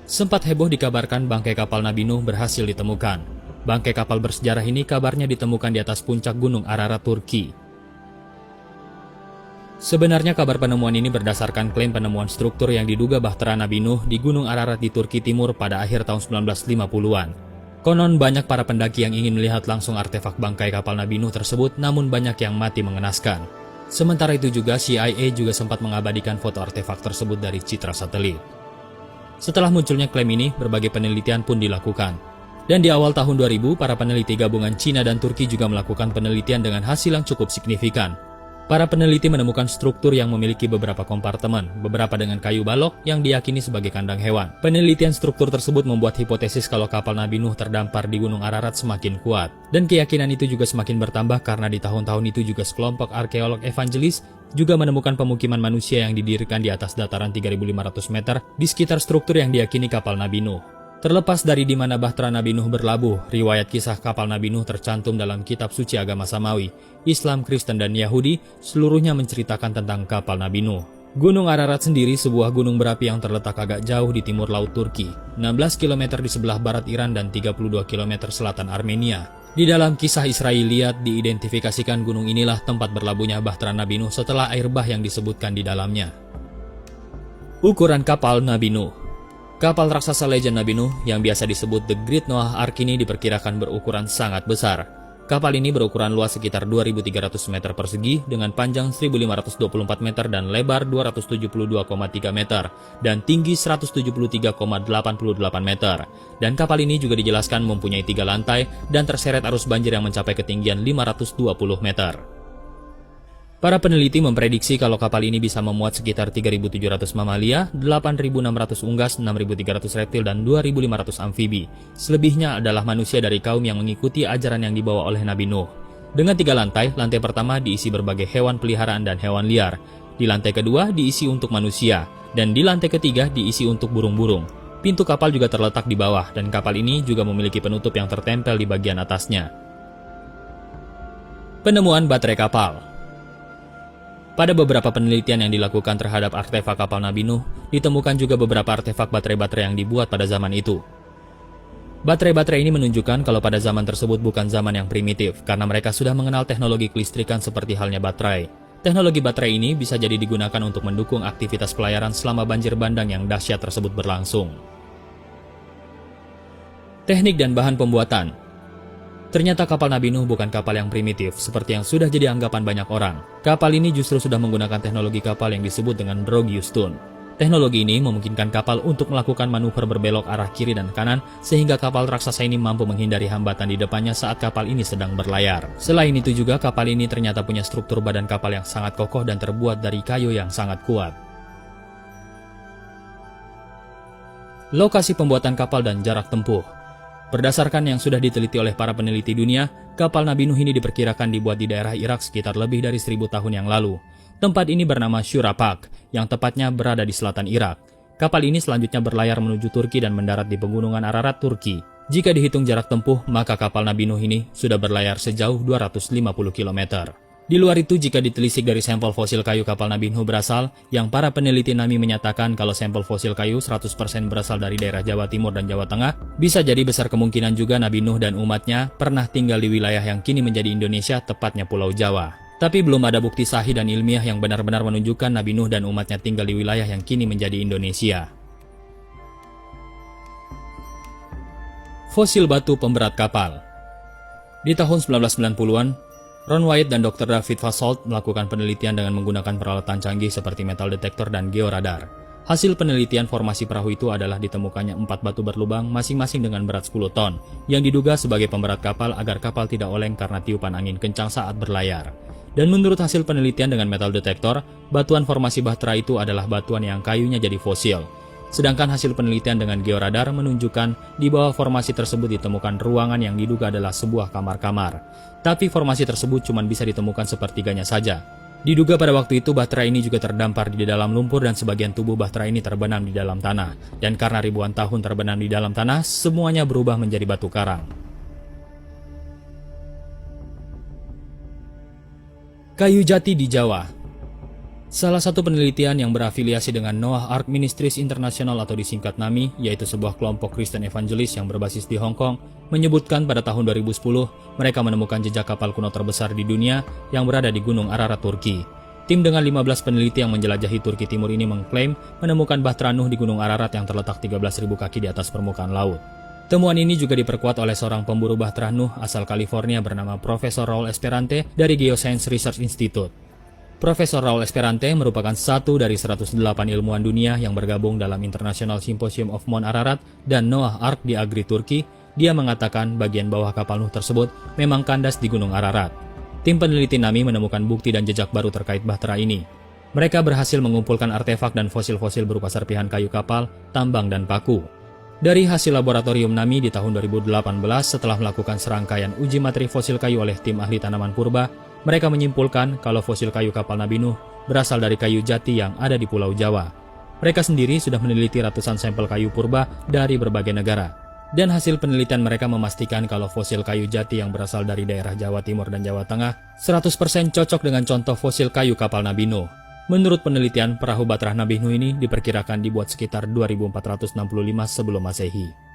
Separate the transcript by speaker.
Speaker 1: Sempat heboh dikabarkan bangkai kapal Nabi Nuh berhasil ditemukan. Bangkai kapal bersejarah ini kabarnya ditemukan di atas puncak Gunung Ararat, Turki. Sebenarnya kabar penemuan ini berdasarkan klaim penemuan struktur yang diduga bahtera Nabi Nuh di Gunung Ararat di Turki Timur pada akhir tahun 1950-an. Konon banyak para pendaki yang ingin melihat langsung artefak bangkai kapal Nabi Nuh tersebut, namun banyak yang mati mengenaskan. Sementara itu juga CIA juga sempat mengabadikan foto artefak tersebut dari citra satelit. Setelah munculnya klaim ini, berbagai penelitian pun dilakukan. Dan di awal tahun 2000, para peneliti gabungan Cina dan Turki juga melakukan penelitian dengan hasil yang cukup signifikan. Para peneliti menemukan struktur yang memiliki beberapa kompartemen, beberapa dengan kayu balok yang diyakini sebagai kandang hewan. Penelitian struktur tersebut membuat hipotesis kalau kapal Nabi Nuh terdampar di Gunung Ararat semakin kuat. Dan keyakinan itu juga semakin bertambah karena di tahun-tahun itu juga sekelompok arkeolog evangelis juga menemukan pemukiman manusia yang didirikan di atas dataran 3.500 meter di sekitar struktur yang diyakini kapal Nabi Nuh. Terlepas dari di mana bahtera Nabi Nuh berlabuh, riwayat kisah kapal Nabi Nuh tercantum dalam kitab suci agama Samawi, Islam, Kristen, dan Yahudi, seluruhnya menceritakan tentang kapal Nabi Nuh. Gunung Ararat sendiri sebuah gunung berapi yang terletak agak jauh di timur laut Turki, 16 km di sebelah barat Iran dan 32 km selatan Armenia. Di dalam kisah Israiliyat diidentifikasikan gunung inilah tempat berlabuhnya bahtera Nabi Nuh setelah air bah yang disebutkan di dalamnya. Ukuran kapal Nabi Nuh. Kapal raksasa legend Nabi Nuh yang biasa disebut The Great Noah Ark ini diperkirakan berukuran sangat besar. Kapal ini berukuran luas sekitar 2.300 meter persegi dengan panjang 1.524 meter dan lebar 272,3 meter dan tinggi 173,88 meter. Dan kapal ini juga dijelaskan mempunyai 3 lantai dan terseret arus banjir yang mencapai ketinggian 520 meter. Para peneliti memprediksi kalau kapal ini bisa memuat sekitar 3.700 mamalia, 8.600 unggas, 6.300 reptil, dan 2.500 amfibi. Selebihnya adalah manusia dari kaum yang mengikuti ajaran yang dibawa oleh Nabi Nuh. Dengan 3 lantai, lantai pertama diisi berbagai hewan peliharaan dan hewan liar. Di lantai kedua diisi untuk manusia, dan di lantai ketiga diisi untuk burung-burung. Pintu kapal juga terletak di bawah, dan kapal ini juga memiliki penutup yang tertempel di bagian atasnya. Penemuan baterai kapal. Pada beberapa penelitian yang dilakukan terhadap artefak kapal Nabi Nuh, ditemukan juga beberapa artefak baterai-baterai yang dibuat pada zaman itu. Baterai-baterai ini menunjukkan kalau pada zaman tersebut bukan zaman yang primitif, karena mereka sudah mengenal teknologi kelistrikan seperti halnya baterai. Teknologi baterai ini bisa jadi digunakan untuk mendukung aktivitas pelayaran selama banjir bandang yang dahsyat tersebut berlangsung. Teknik dan bahan pembuatan. Ternyata kapal Nabi Nuh bukan kapal yang primitif, seperti yang sudah jadi anggapan banyak orang. Kapal ini justru sudah menggunakan teknologi kapal yang disebut dengan Drogius-Stone. Teknologi ini memungkinkan kapal untuk melakukan manuver berbelok arah kiri dan kanan, sehingga kapal raksasa ini mampu menghindari hambatan di depannya saat kapal ini sedang berlayar. Selain itu juga, kapal ini ternyata punya struktur badan kapal yang sangat kokoh dan terbuat dari kayu yang sangat kuat. Lokasi pembuatan kapal dan jarak tempuh. Berdasarkan yang sudah diteliti oleh para peneliti dunia, kapal Nabi Nuh ini diperkirakan dibuat di daerah Irak sekitar lebih dari 1000 tahun yang lalu. Tempat ini bernama Shura Pak, yang tepatnya berada di selatan Irak. Kapal ini selanjutnya berlayar menuju Turki dan mendarat di pegunungan Ararat, Turki. Jika dihitung jarak tempuh, maka kapal Nabi Nuh ini sudah berlayar sejauh 250 km. Di luar itu, jika ditelisik dari sampel fosil kayu kapal Nabi Nuh berasal, yang para peneliti NAMI menyatakan kalau sampel fosil kayu 100% berasal dari daerah Jawa Timur dan Jawa Tengah, bisa jadi besar kemungkinan juga Nabi Nuh dan umatnya pernah tinggal di wilayah yang kini menjadi Indonesia, tepatnya Pulau Jawa. Tapi belum ada bukti sahih dan ilmiah yang benar-benar menunjukkan Nabi Nuh dan umatnya tinggal di wilayah yang kini menjadi Indonesia. Fosil batu pemberat kapal. Di tahun 1990-an, Ron White dan Dr. David Fasold melakukan penelitian dengan menggunakan peralatan canggih seperti metal detektor dan georadar. Hasil penelitian formasi perahu itu adalah ditemukannya 4 batu berlubang masing-masing dengan berat 10 ton, yang diduga sebagai pemberat kapal agar kapal tidak oleng karena tiupan angin kencang saat berlayar. Dan menurut hasil penelitian dengan metal detektor, batuan formasi bahtera itu adalah batuan yang kayunya jadi fosil. Sedangkan hasil penelitian dengan georadar menunjukkan di bawah formasi tersebut ditemukan ruangan yang diduga adalah sebuah kamar-kamar. Tapi formasi tersebut cuma bisa ditemukan sepertiganya saja. Diduga pada waktu itu bahtera ini juga terdampar di dalam lumpur dan sebagian tubuh bahtera ini terbenam di dalam tanah. Dan karena ribuan tahun terbenam di dalam tanah, semuanya berubah menjadi batu karang. Kayu jati di Jawa. Salah satu penelitian yang berafiliasi dengan Noah Ark Ministries International atau disingkat NAMI, yaitu sebuah kelompok Kristen evangelis yang berbasis di Hong Kong, menyebutkan pada tahun 2010 mereka menemukan jejak kapal kuno terbesar di dunia yang berada di Gunung Ararat, Turki. Tim dengan 15 peneliti yang menjelajahi Turki Timur ini mengklaim menemukan Bahtera Nuh di Gunung Ararat yang terletak 13.000 kaki di atas permukaan laut. Temuan ini juga diperkuat oleh seorang pemburu Bahtera Nuh asal California bernama Profesor Raul Esperante dari Geoscience Research Institute. Profesor Raul Esperante merupakan satu dari 108 ilmuwan dunia yang bergabung dalam International Symposium of Mount Ararat dan Noah Ark di Agri, Turki. Dia mengatakan bagian bawah kapal Nuh tersebut memang kandas di Gunung Ararat. Tim peneliti NAMI menemukan bukti dan jejak baru terkait bahtera ini. Mereka berhasil mengumpulkan artefak dan fosil-fosil berupa serpihan kayu kapal, tambang, dan paku. Dari hasil laboratorium NAMI di tahun 2018 setelah melakukan serangkaian uji materi fosil kayu oleh tim ahli tanaman purba, mereka menyimpulkan kalau fosil kayu kapal Nabi Nuh berasal dari kayu jati yang ada di Pulau Jawa. Mereka sendiri sudah meneliti ratusan sampel kayu purba dari berbagai negara. Dan hasil penelitian mereka memastikan kalau fosil kayu jati yang berasal dari daerah Jawa Timur dan Jawa Tengah 100% cocok dengan contoh fosil kayu kapal Nabi Nuh. Menurut penelitian, perahu Bahtera Nabi Nuh ini diperkirakan dibuat sekitar 2465 sebelum Masehi.